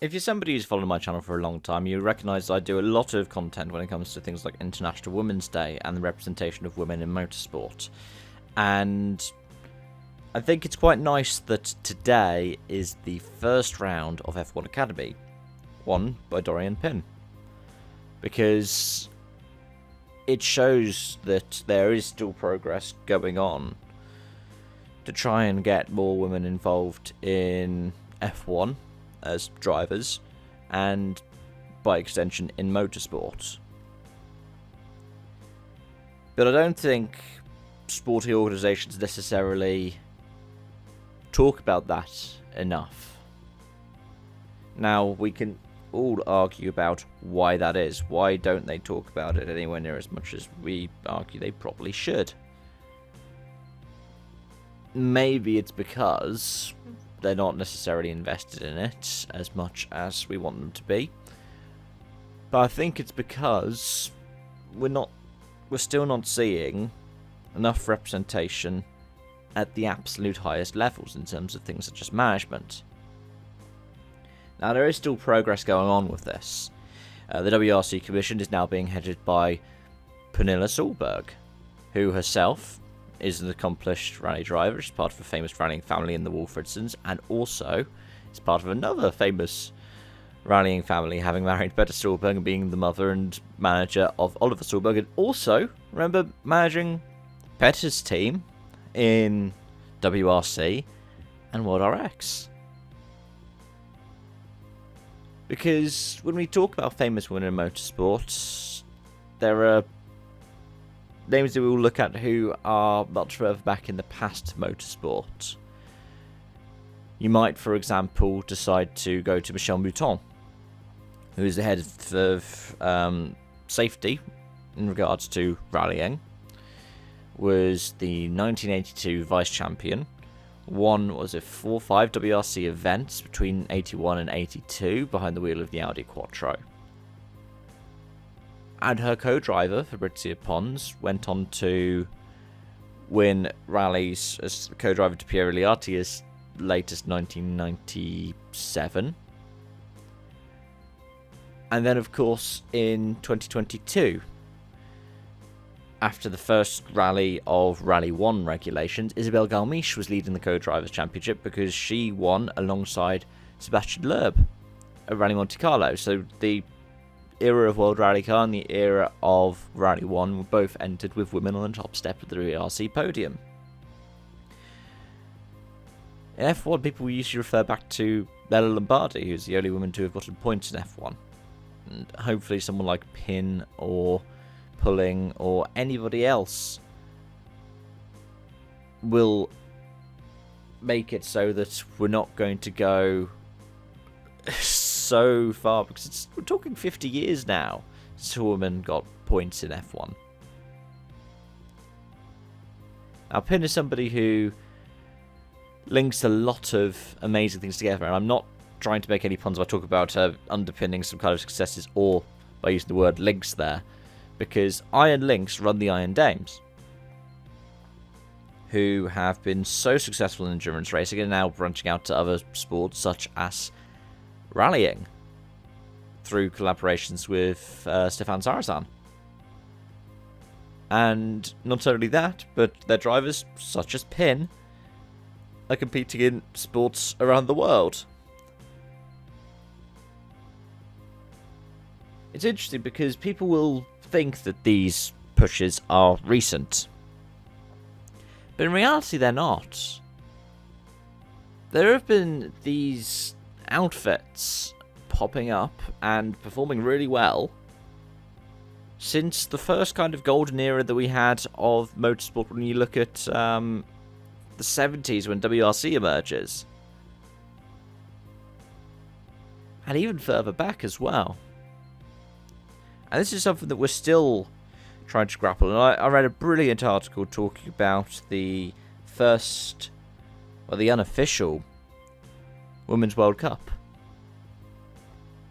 if you're somebody who's followed my channel for a long time, you recognise I do a lot of content when it comes to things like International Women's Day and the representation of women in motorsport. And I think it's quite nice that today is the first round of F1 Academy, won by Dorian Pin. Because it shows that there is still progress going on to try and get more women involved in F1 as drivers, and by extension in motorsport. But I don't think sporting organisations necessarily talk about that enough. Now, we can all argue about why that is. Why don't they talk about it anywhere near as much as we argue they probably should? Maybe it's because they're not necessarily invested in it as much as we want them to be. But I think it's because we're still not seeing enough representation at the absolute highest levels in terms of things such as management. Now, there is still progress going on with this. The WRC Commission is now being headed by Pernilla Solberg, who herself is an accomplished rally driver. She's part of a famous rallying family in the Wolfridsons, and also is part of another famous rallying family, having married Petter Solberg and being the mother and manager of Oliver Solberg, and also, remember, managing Petter's team in WRC and World RX. Because when we talk about famous women in motorsport, there are names that we will look at who are much further back in the past motorsport. You might, for example, decide to go to Michèle Mouton, who is the head of safety in regards to rallying, was the 1982 vice champion, won, 4-5 WRC events between 81 and 82 behind the wheel of the Audi Quattro. And her co-driver, Fabrizia Pons, went on to win rallies as co-driver to Piero Liatti as late as 1997. And then, of course, in 2022, after the first rally of Rally 1 regulations, Isabelle Galmiche was leading the co-drivers championship because she won alongside Sebastian Loeb at Rally Monte Carlo. So the era of World Rally Car and the era of Rally 1 were both entered with women on the top step of the WRC podium. In F1, people usually refer back to Bella Lombardi, who's the only woman to have gotten points in F1. And hopefully someone like Pin or Pulling or anybody else will make it so that we're not going to go so far, because we're talking 50 years now since a woman got points in F1. Now, Pin is somebody who links a lot of amazing things together, and I'm not trying to make any puns if I talk about her underpinning some kind of successes or by using the word links there, because Iron Links run the Iron Dames, who have been so successful in endurance racing and now branching out to other sports such as rallying through collaborations with Stefan Sarazan. And not only that, but their drivers, such as Pin, are competing in sports around the world. It's interesting because people will think that these pushes are recent, but in reality they're not. There have been these outfits popping up and performing really well since the first kind of golden era that we had of motorsport. When you look at the 70s, when WRC emerges, and even further back as well. And this is something that we're still trying to grapple. And I read a brilliant article talking about the first, or the unofficial, Women's World Cup.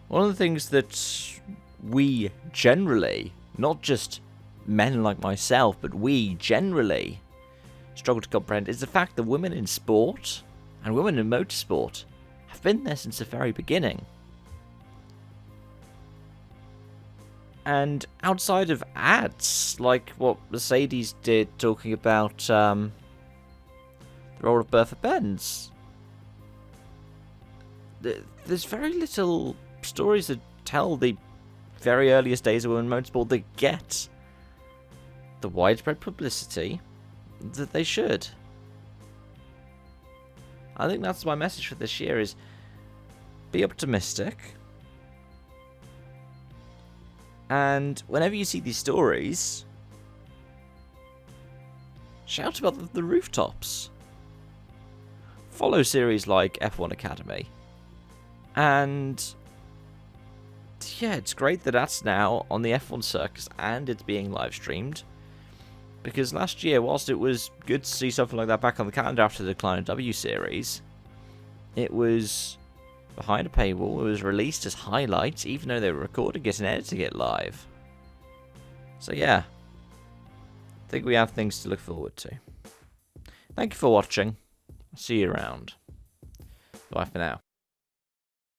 One of the things that we generally, not just men like myself, but we generally struggle to comprehend is the fact that women in sport and women in motorsport have been there since the very beginning. And outside of ads, like what Mercedes did talking about the role of Bertha Benz, there's very little stories that tell the very earliest days of women motorsport that get the widespread publicity that they should. I think that's my message for this year is be optimistic. And whenever you see these stories, shout about the rooftops. Follow series like F1 Academy. And yeah, it's great that that's now on the F1 Circus and it's being live streamed. Because last year, whilst it was good to see something like that back on the calendar after the Decline of W series, it was behind a paywall. It was released as highlights, even though they were recording it and editing it live. So yeah, I think we have things to look forward to. Thank you for watching. See you around. Bye for now.